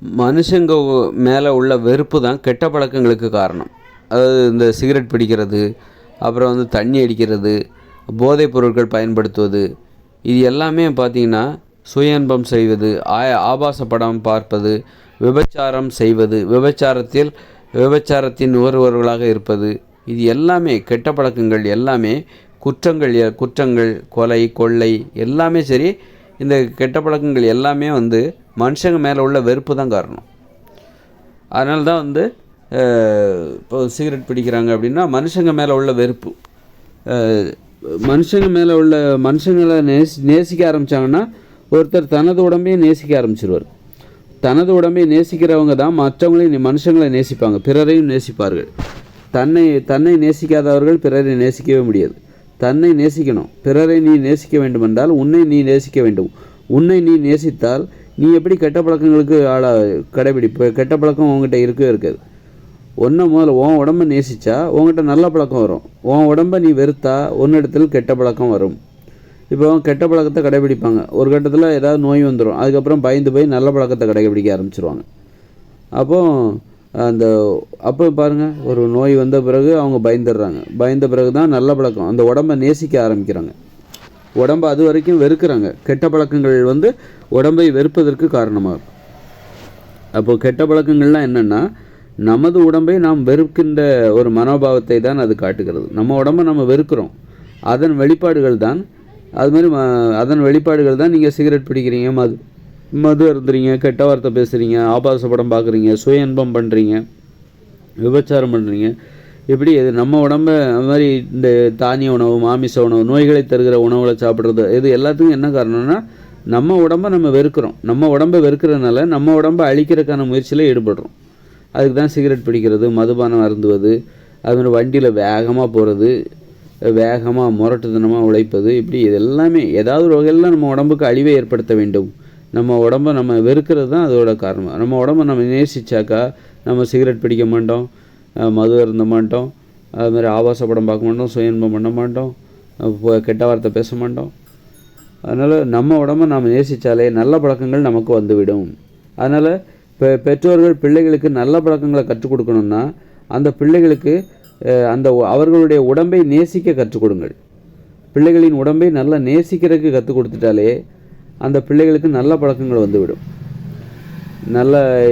மனுஷங்க மேலே உள்ள வெறுப்பு தான் கெட்ட பழக்கங்களுக்கு காரணம். அதாவது இந்த சிகரெட் பிடிக்கிறது, அப்புறம் வந்து தண்ணி அடிக்கிறது, போதைப் பொருட்கள் பயன்படுத்துவது, இது எல்லாமே பார்த்திங்கன்னா சுய இன்பம் செய்வது, ஆபாச படம் பார்ப்பது, விபச்சாரம் செய்வது, விபச்சாரத்தின் நுகர்வோர்களாக இருப்பது, இது எல்லாமே கெட்ட பழக்கங்கள். எல்லாமே குற்றங்கள், கொலை, கொள்ளை எல்லாமே சரி. இந்த கெட்ட பழக்கங்கள் எல்லாமே வந்து மனுஷங்க மேலே உள்ள வெறுப்பு தான் காரணம். அதனால தான் வந்து இப்போ சிகரெட் பிடிக்கிறாங்க அப்படின்னா மனுஷங்க மேலே உள்ள வெறுப்பு. மனுஷங்களை நேசிக்க ஆரம்பித்தாங்கன்னா ஒருத்தர் தனது உடம்பையும் நேசிக்க ஆரம்பிச்சிருவார். தனது உடம்பை நேசிக்கிறவங்க தான் மற்றவங்களையும் மனுஷங்களை நேசிப்பாங்க, பிறரையும் நேசிப்பார்கள். தன்னை நேசிக்காதவர்கள் பிறரை நேசிக்கவே முடியாது. தன்னை நேசிக்கணும். பிறரை நீ நேசிக்க வேண்டுமென்றால் உன்னை நீ நேசிக்க வேண்டும். உன்னை நீ நேசித்தால் நீ எப்படி கெட்ட பழக்கங்களுக்கு கடைபிடிப்ப? கெட்ட பழக்கம் உங்ககிட்ட இருக்கவே இருக்காது. முதல்ல உன் உடம்பை நேசித்தா உங்ககிட்ட நல்ல பழக்கம் வரும். உன் உடம்பை நீ வெறுத்தா உன்னிடத்தில் கெட்ட பழக்கம் வரும். இப்போ கெட்ட பழக்கத்தை கடைபிடிப்பாங்க. ஒரு கட்டத்தில் ஏதாவது நோய் வந்துடும். அதுக்கப்புறம் பயந்து போய் நல்ல பழக்கத்தை கடைபிடிக்க ஆரம்பிச்சிருவாங்க. அப்போ பாருங்கள், ஒரு நோய் வந்த பிறகு அவங்க பயந்துடுறாங்க. பயந்த பிறகு தான் நல்ல பழக்கம், அந்த உடம்பை நேசிக்க ஆரம்பிக்கிறாங்க. உடம்பை அது வரைக்கும் வெறுக்கிறாங்க. கெட்ட பழக்கங்கள் வந்து உடம்பை வெறுப்பதற்கு காரணமாகும். அப்போது கெட்ட பழக்கங்கள்லாம் என்னென்னா, நமது உடம்பை நாம் வெறுக்கின்ற ஒரு மனோபாவத்தை தான் அது காட்டுகிறது. நம்ம உடம்பை நம்ம வெறுக்கிறோம். அதன் வெளிப்பாடுகள் தான் நீங்கள் சிகரெட் பிடிக்கிறீங்க, மது அருந்துறீங்க, கெட்ட வார்த்தை பேசுகிறீங்க, ஆபாச படம் பார்க்குறீங்க, சுய இன்பம் பண்ணுறீங்க, விபச்சாரம் பண்ணுறீங்க. இப்படி இது நம்ம உடம்பை அது மாதிரி இந்த தானிய உணவு, மாமிச உணவு, நோய்களை தருகிற உணவுகளை சாப்பிட்றது, இது எல்லாத்துக்கும் என்ன காரணம்னா நம்ம உடம்பை நம்ம வெறுக்கிறோம். நம்ம உடம்பை வெறுக்கிறதுனால நம்ம உடம்பை அழிக்கிறதுக்கான முயற்சியில் ஈடுபடுறோம். அதுக்கு தான் சிகரெட் பிடிக்கிறது, மதுபானம் அருந்துவது, அதுமாதிரி வண்டியில் வேகமாக போகிறது, வேகமாக முரட்டுத்தனமாக உழைப்பது, இப்படி இது எல்லாமே ஏதாவது ஒரு வகையில் நம்ம உடம்புக்கு அழிவை ஏற்படுத்த வேண்டும். நம்ம உடம்பை நம்ம வெறுக்கிறது தான் அதோட காரணம். நம்ம உடம்பை நம்ம நேசித்தாக்கா நம்ம சிகரெட் பிடிக்க மாட்டோம், மது அருந்த மாட்டோம், அதுமாதிரி ஆபாச படம் பார்க்க மாட்டோம், சுய இன்பம் பண்ண மாட்டோம், கெட்ட வார்த்தை பேச மாட்டோம். அதனால் நம்ம உடம்பை நாம் நேசித்தாலே நல்ல பழக்கங்கள் நமக்கு வந்துவிடும். அதனால் இப்போ பெற்றோர்கள் பிள்ளைகளுக்கு நல்ல பழக்கங்களை கற்றுக் கொடுக்கணுன்னா அந்த பிள்ளைகளுக்கு அவர்களுடைய உடம்பை நேசிக்க கற்றுக் கொடுங்கள். பிள்ளைகளின் உடம்பை நல்லா நேசிக்கிறதுக்கு கற்றுக் கொடுத்துட்டாலே அந்த பிள்ளைகளுக்கு நல்ல பழக்கங்கள் வந்துவிடும்.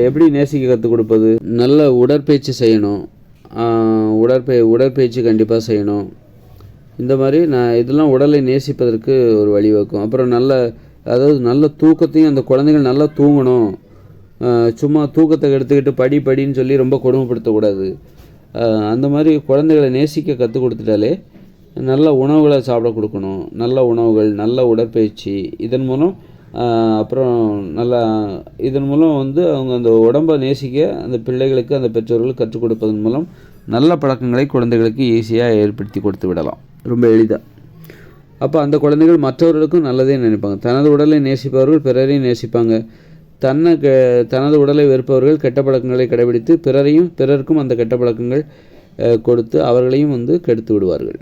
எப்படி நேசிக்க கற்றுக் கொடுப்பது? நல்ல உடற்பயிற்சி செய்யணும். உடற்பயிற்சி கண்டிப்பாக செய்யணும். இந்த மாதிரி இதெல்லாம் உடலை நேசிப்பதற்கு ஒரு வழிவகுக்கும். அப்புறம் நல்ல தூக்கத்தையும் அந்த குழந்தைகள் நல்லா தூங்கணும். சும்மா தூக்கத்தை எடுத்துக்கிட்டு படின்னு சொல்லி ரொம்ப கொடுமைப்படுத்தக்கூடாது. அந்த மாதிரி குழந்தைகளை நேசிக்க கற்றுக் கொடுத்துட்டாலே நல்ல உணவுகளை சாப்பிட கொடுக்கணும். நல்ல உணவுகள், நல்ல உடற்பயிற்சி, இதன் மூலம் வந்து அவங்க அந்த உடம்பை நேசிக்க அந்த பிள்ளைகளுக்கு அந்த பெற்றோர்கள் கற்றுக் கொடுப்பதன் மூலம் நல்ல பழக்கங்களை குழந்தைகளுக்கு ஈஸியாக ஏற்படுத்தி கொடுத்து விடலாம், ரொம்ப எளிதாக. அப்போ அந்த குழந்தைகள் மற்றவர்களுக்கும் நல்லதே நினைப்பாங்க. தனது உடலை நேசிப்பவர்கள் பிறரையும் நேசிப்பாங்க. தனது உடலை வெறுப்பவர்கள் கெட்ட பழக்கங்களை கடைபிடித்து பிறருக்கும் அந்த கெட்ட பழக்கங்கள் கொடுத்து அவர்களையும் வந்து கெடுத்து விடுவார்கள்.